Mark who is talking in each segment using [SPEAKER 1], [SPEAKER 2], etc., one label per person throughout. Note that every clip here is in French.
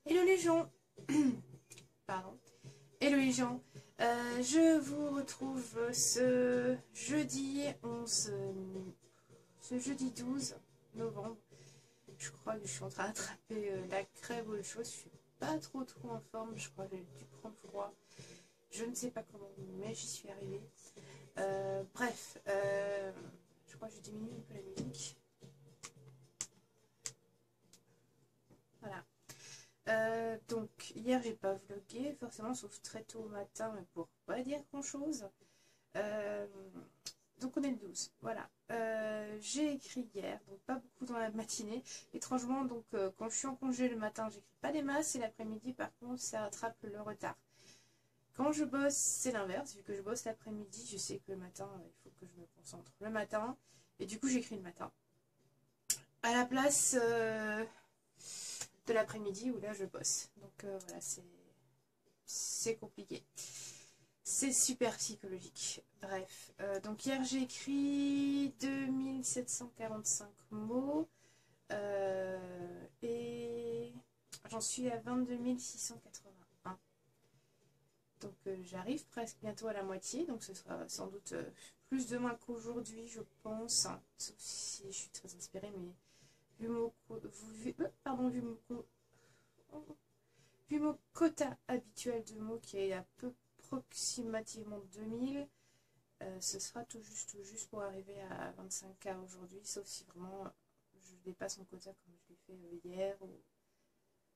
[SPEAKER 1] Hello les gens. Pardon. Hello les gens. Je vous retrouve ce jeudi 11, ce jeudi 12 novembre. Je crois que je suis en train d'attraper la crève ou autre chose. Je suis pas trop en forme. Je crois que j'ai dû prendre froid. Je ne sais pas comment, mais j'y suis arrivée. Bref, je crois que je diminue un peu la musique. Voilà. Donc hier j'ai pas vlogué forcément sauf très tôt au matin mais pour pas dire grand chose. Euh, donc on est le 12, voilà. J'ai écrit hier, donc pas beaucoup dans la matinée. Étrangement donc quand je suis en congé le matin j'écris pas des masses et l'après-midi par contre ça rattrape le retard. Quand je bosse c'est l'inverse, vu que je bosse l'après-midi je sais que le matin il faut que je me concentre le matin et du coup j'écris le matin. À la place de l'après-midi où là je bosse. Donc voilà, c'est compliqué. C'est super psychologique. Bref, donc hier j'ai écrit 2745 mots et j'en suis à 22 681. Donc j'arrive presque bientôt à la moitié, donc ce sera sans doute plus demain qu'aujourd'hui, je pense. Sauf si je suis très inspirée, mais vu mon quota habituel de mots qui est à peu approximativement 2000, ce sera tout juste pour arriver à 25K aujourd'hui, sauf si vraiment je dépasse mon quota comme je l'ai fait hier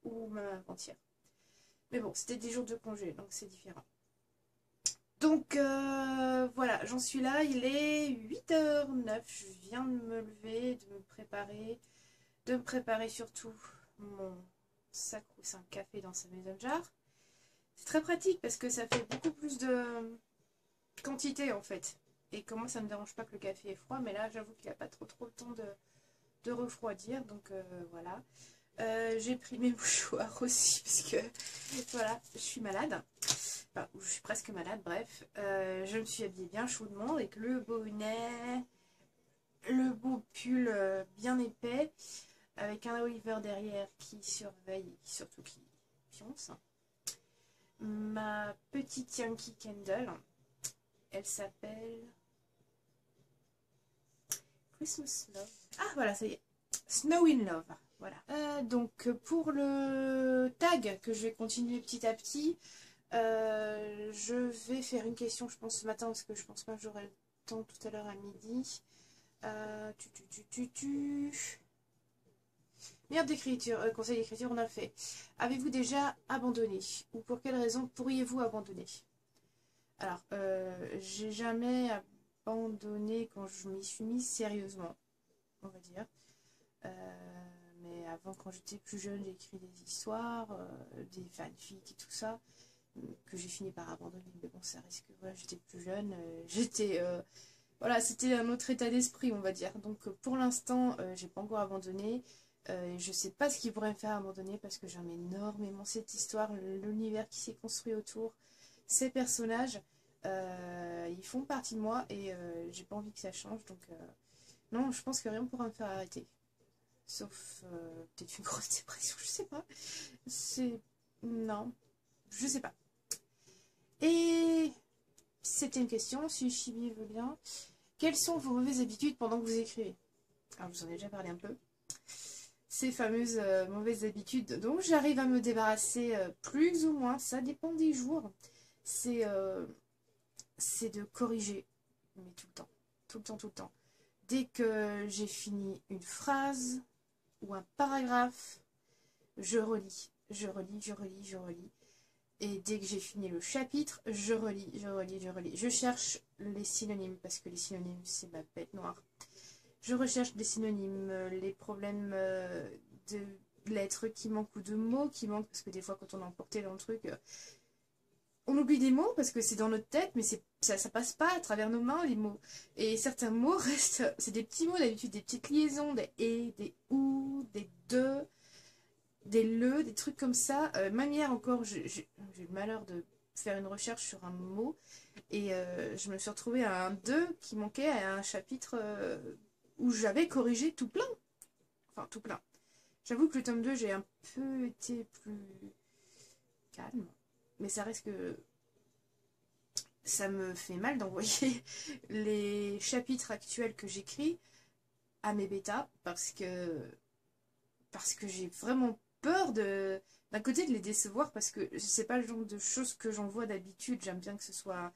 [SPEAKER 1] ou même avant-hier. Mais bon, c'était des jours de congé, donc c'est différent. Donc voilà, j'en suis là, il est 8h09, je viens de me lever, de me préparer surtout mon sacro-saint café dans sa maison jar. C'est très pratique parce que ça fait beaucoup plus de quantité en fait. Et comment ça me dérange pas que le café est froid, mais là j'avoue qu'il n'a pas trop le temps de refroidir, donc voilà. J'ai pris mes mouchoirs aussi parce que voilà, je suis malade. Enfin, je suis presque malade, bref. Je me suis habillée bien chaudement avec le bonnet, le beau pull bien épais, avec un Oliver derrière qui surveille et surtout qui pionce. Ma petite Yankee Candle, elle s'appelle Christmas Love. Ah voilà, ça y est. Snow in Love. Voilà. Donc pour le tag que je vais continuer petit à petit, je vais faire une question, je pense, ce matin, parce que je pense pas que j'aurai le temps tout à l'heure à midi. Merde d'écriture, conseil d'écriture, on a fait. Avez-vous déjà abandonné? Ou pour quelle raison pourriez-vous abandonner? Alors, j'ai jamais abandonné quand je m'y suis mise sérieusement, on va dire. Mais avant, quand j'étais plus jeune, j'ai écrit des histoires, des fanfics et tout ça, que j'ai fini par abandonner. Mais bon, ça risque que voilà, j'étais plus jeune, voilà, c'était un autre état d'esprit, on va dire. Donc pour l'instant, j'ai pas encore abandonné. Je sais pas ce qui pourrait me faire abandonner parce que j'aime énormément cette histoire, l'univers qui s'est construit autour, ces personnages, ils font partie de moi et j'ai pas envie que ça change. Donc non, je pense que rien ne pourra me faire arrêter. Sauf peut-être une grosse dépression, je sais pas. C'est... Non, je sais pas. Et c'était une question, si Chibi veut bien. Quelles sont vos mauvaises habitudes pendant que vous écrivez? Alors, je vous en ai déjà parlé un peu. Ces fameuses mauvaises habitudes dont j'arrive à me débarrasser plus ou moins, ça dépend des jours. C'est de corriger, mais tout le temps. Tout le temps, tout le temps. Dès que j'ai fini une phrase ou un paragraphe, je relis. Je relis, je relis, je relis. Et dès que j'ai fini le chapitre, je relis, je relis, je relis. Je cherche les synonymes, parce que les synonymes, c'est ma bête noire. Je recherche des synonymes, les problèmes de lettres qui manquent ou de mots qui manquent, parce que des fois, quand on est emporté dans le truc, on oublie des mots, parce que c'est dans notre tête, mais ça passe pas à travers nos mains, les mots. Et certains mots restent, c'est des petits mots d'habitude, des petites liaisons, des et, des ou, des de, des le, des trucs comme ça. Même hier encore, j'ai eu le malheur de faire une recherche sur un mot, et je me suis retrouvée à un de qui manquait à un chapitre où j'avais corrigé tout plein. Enfin, tout plein. J'avoue que le tome 2, j'ai un peu été plus calme. Mais ça reste que ça me fait mal d'envoyer les chapitres actuels que j'écris à mes bêtas parce que j'ai vraiment peur d'un côté de les décevoir parce que c'est pas le genre de choses que j'envoie d'habitude. J'aime bien que ce soit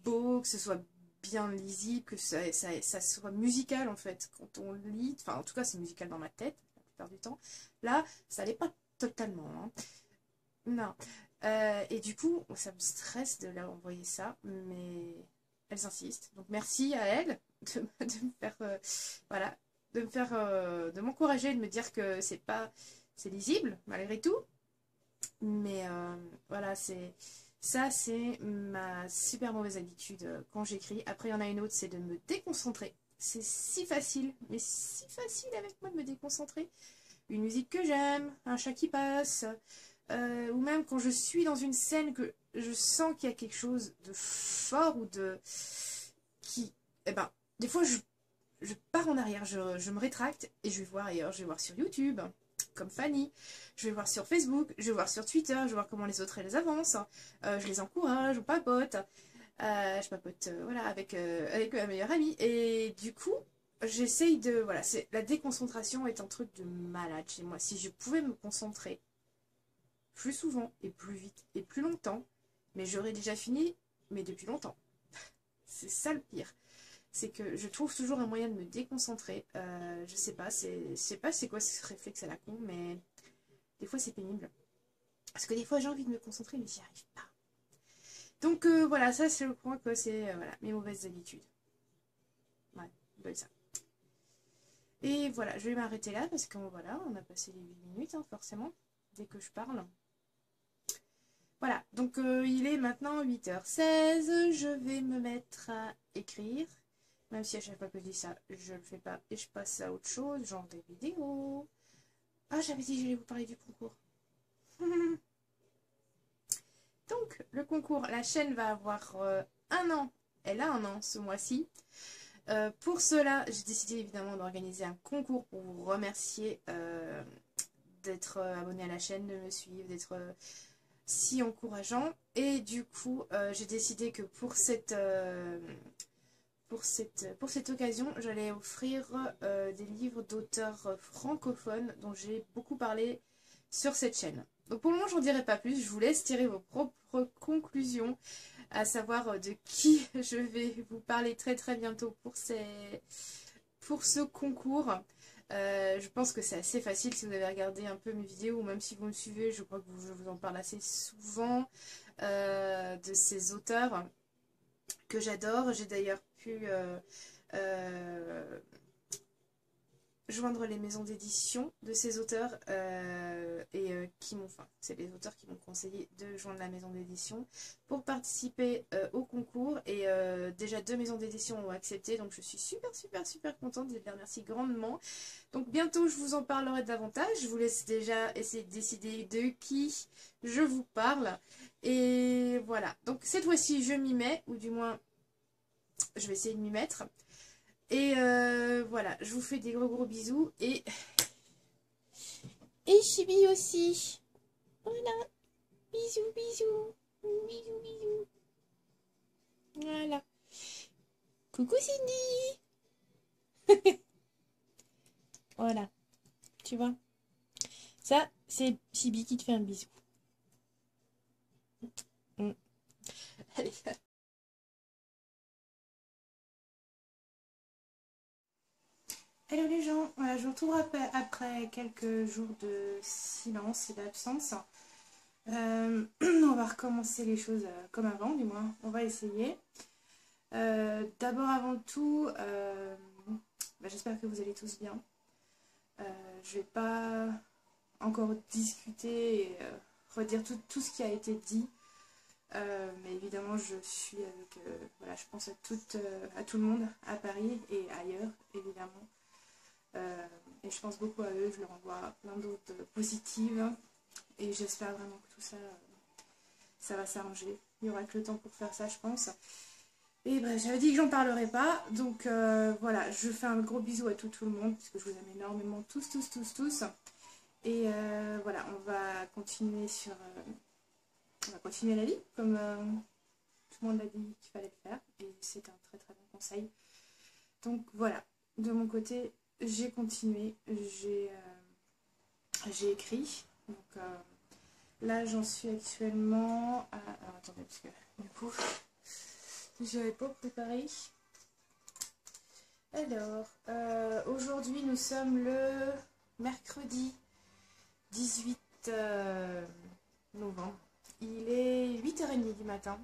[SPEAKER 1] beau, que ce soit bien lisible, que ça soit musical en fait quand on lit. Enfin, en tout cas, c'est musical dans ma tête la plupart du temps. Là, ça l'est pas totalement. Hein. Non. Et du coup, ça me stresse de leur envoyer ça, mais elles insistent. Donc merci à elles de me faire, voilà, de m'encourager, de me dire que c'est lisible malgré tout. Mais voilà, c'est ma super mauvaise habitude quand j'écris. Après, il y en a une autre, c'est de me déconcentrer. C'est si facile, mais si facile avec moi de me déconcentrer. Une musique que j'aime, un chat qui passe, ou même quand je suis dans une scène que je sens qu'il y a quelque chose de fort ou de... qui... Eh ben, des fois, je pars en arrière, je me rétracte et je vais voir ailleurs. Je vais voir sur YouTube, comme Fanny. Je vais voir sur Facebook, je vais voir sur Twitter, je vais voir comment les autres elles avancent. Je les encourage, on papote. Je papote voilà, avec ma meilleure amie. Et du coup, j'essaye de... Voilà, la déconcentration est un truc de malade chez moi. Si je pouvais me concentrer plus souvent et plus vite et plus longtemps, mais j'aurais déjà fini, mais depuis longtemps. C'est ça le pire. C'est que je trouve toujours un moyen de me déconcentrer. Je sais pas c'est quoi ce réflexe à la con, mais des fois c'est pénible. Parce que des fois j'ai envie de me concentrer, mais j'y arrive pas. Donc voilà, ça c'est le point que c'est voilà, mes mauvaises habitudes. Ouais, doit ça. Et voilà, je vais m'arrêter là parce qu'on voilà, on a passé les 8 minutes, hein, forcément, dès que je parle. Voilà, donc il est maintenant 8h16, je vais me mettre à écrire. Même si à chaque fois que je dis ça, je le fais pas et je passe à autre chose, genre des vidéos. Ah, j'avais dit que j'allais vous parler du concours. Donc, le concours, la chaîne va avoir un an. Elle a un an ce mois-ci. Pour cela, j'ai décidé évidemment d'organiser un concours pour vous remercier d'être abonné à la chaîne, de me suivre, d'être si encourageant. Et du coup, j'ai décidé que pour cette occasion, j'allais offrir des livres d'auteurs francophones dont j'ai beaucoup parlé sur cette chaîne. Donc pour le moment, je n'en dirai pas plus, je vous laisse tirer vos propres conclusions, à savoir de qui je vais vous parler très très bientôt pour ce concours. Je pense que c'est assez facile si vous avez regardé un peu mes vidéos, ou même si vous me suivez, je crois que je vous en parle assez souvent de ces auteurs que j'adore. J'ai d'ailleurs pu joindre les maisons d'édition de ces auteurs qui m'ont, enfin, c'est les auteurs qui m'ont conseillé de joindre la maison d'édition pour participer au concours, et déjà 2 maisons d'édition ont accepté, donc je suis super contente, je les remercie grandement. Donc bientôt je vous en parlerai davantage, je vous laisse déjà essayer de décider de qui je vous parle, et voilà, donc cette fois-ci je m'y mets, ou du moins je vais essayer de m'y mettre. Et voilà, je vous fais des gros bisous. Et Chibi aussi. Voilà. Bisous. Voilà. Coucou Cindy. Voilà. Tu vois. Ça, c'est Chibi qui te fait un bisou. Allez. Hello les gens, voilà, je vous retrouve après quelques jours de silence et d'absence. On va recommencer les choses comme avant, du moins, on va essayer. D'abord, avant tout, j'espère que vous allez tous bien. Je vais pas encore discuter et redire tout ce qui a été dit. Mais évidemment, je suis avec, voilà, je pense à tout le monde, à Paris et ailleurs, évidemment. Et je pense beaucoup à eux, je leur envoie plein d'autres positives. Et j'espère vraiment que tout ça, ça va s'arranger. Il y aura que le temps pour faire ça, je pense. Et bref, j'avais dit que j'en parlerai pas. Donc voilà, je fais un gros bisou à tout le monde, parce que je vous aime énormément tous. Et voilà, on va continuer la vie, comme tout le monde a dit qu'il fallait le faire. Et c'est un très très bon conseil. Donc voilà, de mon côté, j'ai continué, j'ai écrit. Donc là, j'en suis actuellement à... Alors attendez, parce que du coup, je n'avais pas préparé. Alors, aujourd'hui, nous sommes le mercredi 18 novembre. Il est 8h30 du matin.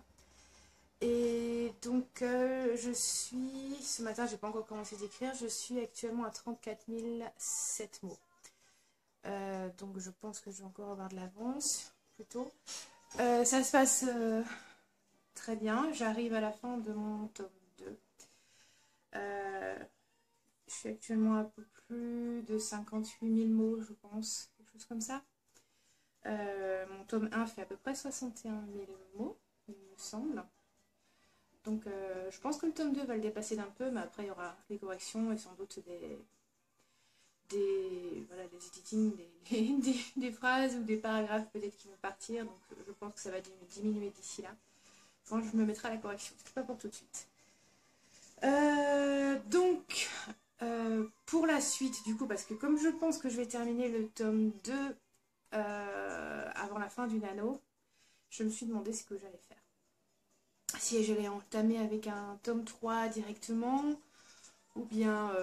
[SPEAKER 1] Et donc, ce matin, j'ai pas encore commencé d'écrire, je suis actuellement à 34 007 mots. Donc, je pense que je vais encore avoir de l'avance, plutôt. Ça se passe très bien. J'arrive à la fin de mon tome 2. Je suis actuellement à peu plus de 58 000 mots, je pense, quelque chose comme ça. Mon tome 1 fait à peu près 61 000 mots, il me semble. Donc je pense que le tome 2 va le dépasser d'un peu, mais après il y aura des corrections et sans doute des editings, des phrases ou des paragraphes peut-être qui vont partir. Donc je pense que ça va diminuer d'ici là. Quand je me mettrai à la correction, c'est pas pour tout de suite. Donc pour la suite du coup, parce que comme je pense que je vais terminer le tome 2 avant la fin du nano, je me suis demandé ce que j'allais faire. Si j'allais entamer avec un tome 3 directement, ou bien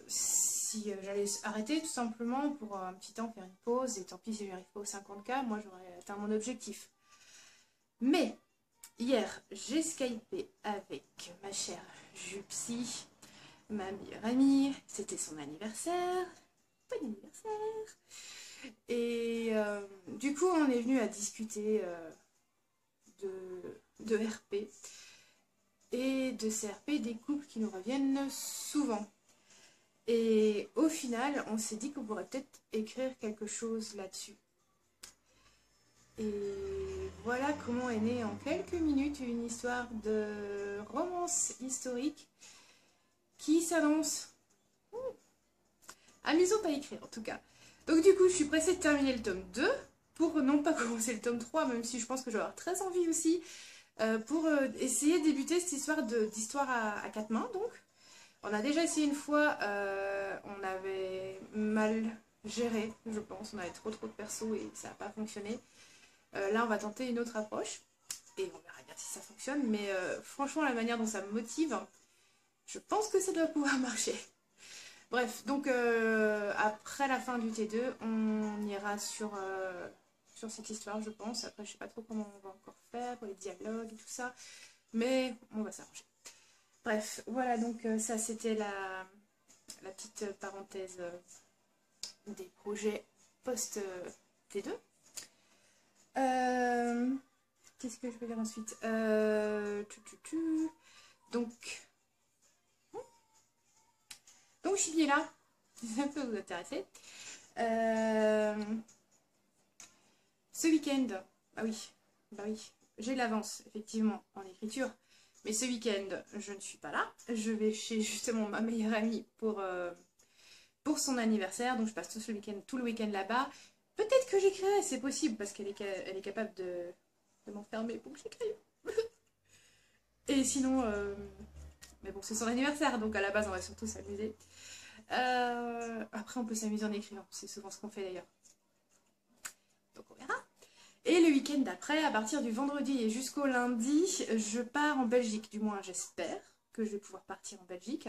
[SPEAKER 1] si j'allais arrêter tout simplement pour un petit temps, faire une pause, et tant pis si je n'arrive pas aux 50K, moi j'aurais atteint mon objectif. Mais hier, j'ai skypé avec ma chère Jupsy, ma meilleure amie, c'était son anniversaire, bon anniversaire. Et du coup, on est venu à discuter de RP et de CRP, des couples qui nous reviennent souvent. Et au final, on s'est dit qu'on pourrait peut-être écrire quelque chose là-dessus. Et voilà comment est née en quelques minutes une histoire de romance historique qui s'annonce amusante à écrire en tout cas. Donc du coup, je suis pressée de terminer le tome 2 pour non pas commencer le tome 3, même si je pense que je vais avoir très envie aussi, pour essayer de débuter cette histoire d'histoire à 4 mains. Donc, on a déjà essayé une fois, on avait mal géré, je pense, on avait trop de persos et ça n'a pas fonctionné. Là, on va tenter une autre approche et on verra bien si ça fonctionne, mais franchement, la manière dont ça me motive, je pense que ça doit pouvoir marcher. Bref, donc après la fin du T2, on ira sur cette histoire, je pense. Après, je sais pas trop comment on va encore faire pour les dialogues et tout ça, mais on va s'arranger. Bref, voilà, donc ça c'était la petite parenthèse des projets post-T2. Qu'est-ce que je vais dire ensuite? Donc je suis là, ça peut vous intéresser. Ce week-end, bah oui, j'ai de l'avance effectivement en écriture, mais ce week-end je ne suis pas là. Je vais chez justement ma meilleure amie pour son anniversaire, donc je passe tout le week-end là-bas. Peut-être que j'écrirai, c'est possible, parce qu'elle est capable de m'enfermer pour que j'écrive. Et sinon, mais bon, c'est son anniversaire, donc à la base on va surtout s'amuser. Après on peut s'amuser en écrivant, c'est souvent ce qu'on fait d'ailleurs. Donc on verra. Et le week-end d'après, à partir du vendredi et jusqu'au lundi, je pars en Belgique, du moins j'espère que je vais pouvoir partir en Belgique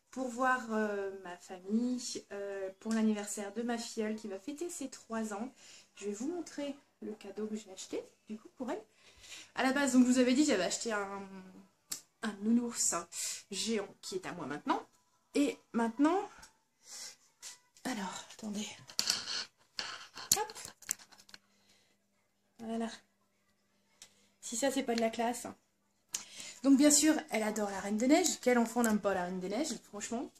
[SPEAKER 1] pour voir ma famille, pour l'anniversaire de ma filleule qui va fêter ses 3 ans. Je vais vous montrer le cadeau que j'ai acheté, du coup, pour elle. À la base, donc, je vous avais dit, j'avais acheté un nounours géant qui est à moi maintenant. Et maintenant... Alors, attendez. Hop. Voilà. Si ça, c'est pas de la classe. Donc, bien sûr, elle adore la Reine des Neiges. Quel enfant n'aime pas la Reine des Neiges, franchement.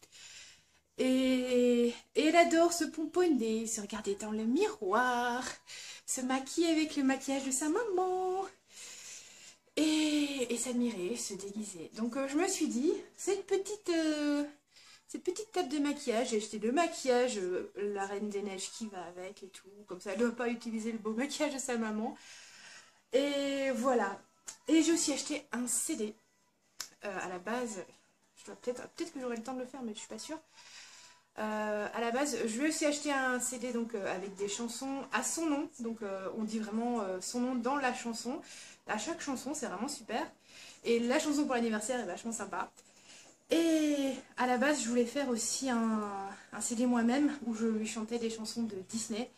[SPEAKER 1] Et elle adore se pomponner, se regarder dans le miroir, se maquiller avec le maquillage de sa maman et s'admirer, se déguiser. Donc je me suis dit, cette petite cette petite table de maquillage. J'ai acheté le maquillage, la Reine des Neiges qui va avec et tout. Comme ça, elle ne doit pas utiliser le beau maquillage de sa maman. Et voilà. Et j'ai aussi acheté un CD. À la base, je dois peut-être que j'aurai le temps de le faire, mais je suis pas sûre. À la base, je vais aussi acheter un CD donc, avec des chansons à son nom. Donc on dit vraiment son nom dans la chanson. À chaque chanson, c'est vraiment super. Et la chanson pour l'anniversaire est vachement sympa. Et à la base, je voulais faire aussi un CD moi-même où je lui chantais des chansons de Disney.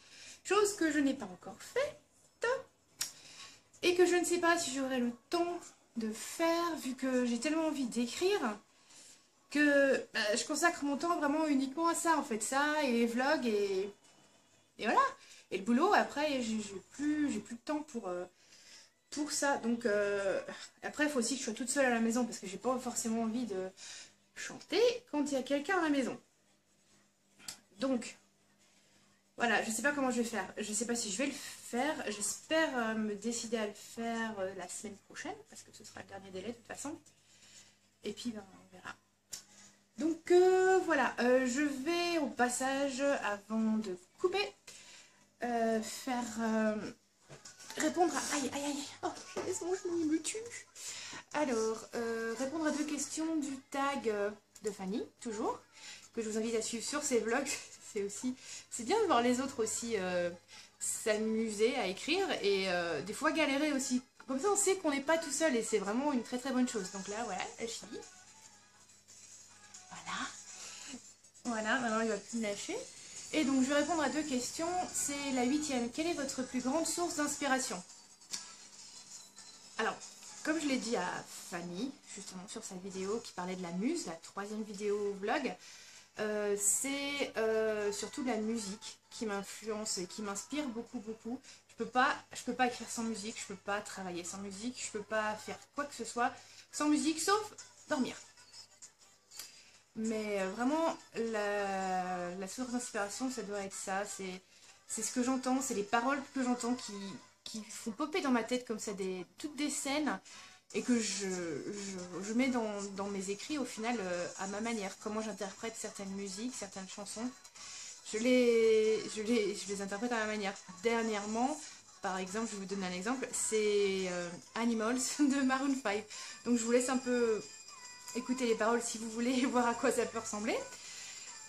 [SPEAKER 1] Chose que je n'ai pas encore faite. Et que je ne sais pas si j'aurai le temps de faire, vu que j'ai tellement envie d'écrire, que je consacre mon temps vraiment uniquement à ça, en fait. Ça, et les vlogs, et voilà. Et le boulot, après, j'ai plus de temps pour ça. Donc, après, il faut aussi que je sois toute seule à la maison, parce que j'ai pas forcément envie de chanter quand il y a quelqu'un à la maison. Donc, voilà, je sais pas comment je vais faire. Je sais pas si je vais le faire. J'espère me décider à le faire la semaine prochaine, parce que ce sera le dernier délai de toute façon. Et puis, ben, on verra. Donc, voilà. Je vais au passage, avant de couper, faire... répondre à... Aïe, aïe, aïe. Oh, laisse mon genou, il me tue. Alors, répondre à 2 questions du tag de Fanny, toujours, que je vous invite à suivre sur ses vlogs. C'est bien de voir les autres aussi s'amuser à écrire et des fois galérer aussi. Comme ça, on sait qu'on n'est pas tout seul et c'est vraiment une très très bonne chose. Donc là, voilà, elle chie. Voilà. Voilà, maintenant il va plus me lâcher. Et donc, je vais répondre à 2 questions. C'est la 8e. Quelle est votre plus grande source d'inspiration? Alors, comme je l'ai dit à Fanny, justement sur sa vidéo qui parlait de la muse, la 3e vidéo vlog, c'est surtout la musique qui m'influence et qui m'inspire beaucoup. Je peux pas écrire sans musique, je peux pas travailler sans musique, je peux pas faire quoi que ce soit sans musique, sauf dormir. Mais vraiment, la source d'inspiration, ça doit être ça, c'est ce que j'entends, c'est les paroles que j'entends qui font popper dans ma tête comme ça toutes des scènes et que je mets dans mes écrits au final à ma manière, comment j'interprète certaines musiques, certaines chansons. Je les interprète à ma manière. Dernièrement, par exemple, je vais vous donner un exemple, c'est Animals de Maroon 5. Donc je vous laisse un peu écouter les paroles si vous voulez voir à quoi ça peut ressembler.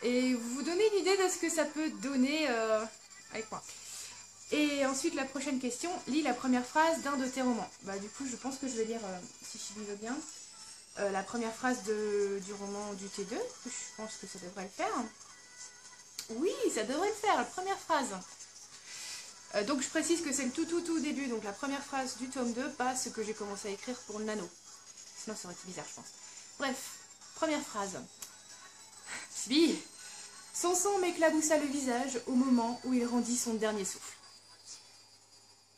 [SPEAKER 1] Et vous donner une idée de ce que ça peut donner avec moi. Et ensuite, la prochaine question, lis la première phrase d'un de tes romans. Bah, du coup, je pense que je vais lire, si je le bien, la première phrase du roman du T2. Je pense que ça devrait le faire. Oui, ça devrait le faire, la première phrase. Donc, je précise que c'est le tout début, donc la première phrase du tome 2, pas ce que j'ai commencé à écrire pour le nano. Sinon, ça aurait été bizarre, je pense. Bref, première phrase. Sibi, son sang m'éclaboussa le visage au moment où il rendit son dernier souffle.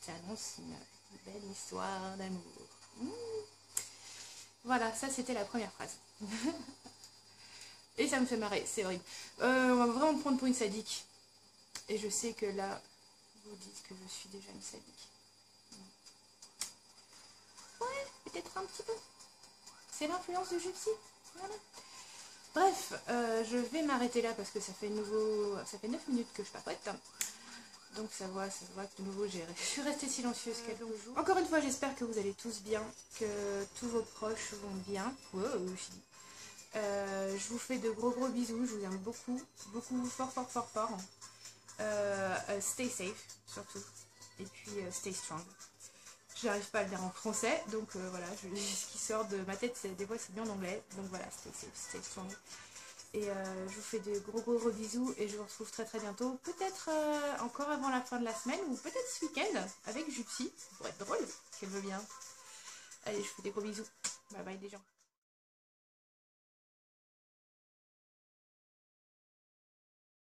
[SPEAKER 1] Ça annonce une belle histoire d'amour. Voilà, ça c'était la première phrase. Et ça me fait marrer, c'est horrible. On va vraiment me prendre pour une sadique. Et je sais que là, vous dites que je suis déjà une sadique. Ouais, peut-être un petit peu. C'est l'influence de Gypsy. Voilà. Bref, je vais m'arrêter là parce que ça fait 9 minutes que je papote. Donc ça voit que de nouveau je suis restée silencieuse quelques jours. Encore une fois, j'espère que vous allez tous bien, que tous vos proches vont bien. Wow, je vous fais de gros bisous, je vous aime beaucoup, fort. Stay safe, surtout. Et puis stay strong. J'arrive pas à le dire en français, donc voilà, ce qui sort de ma tête, des fois c'est bien en anglais. Donc voilà, stay safe, stay strong. Et je vous fais de gros bisous et je vous retrouve très bientôt. Peut-être encore avant la fin de la semaine ou peut-être ce week-end avec Gypsy. Ça pourrait être drôle, si elle veut bien. Allez, je vous fais des gros bisous. Bye bye les gens.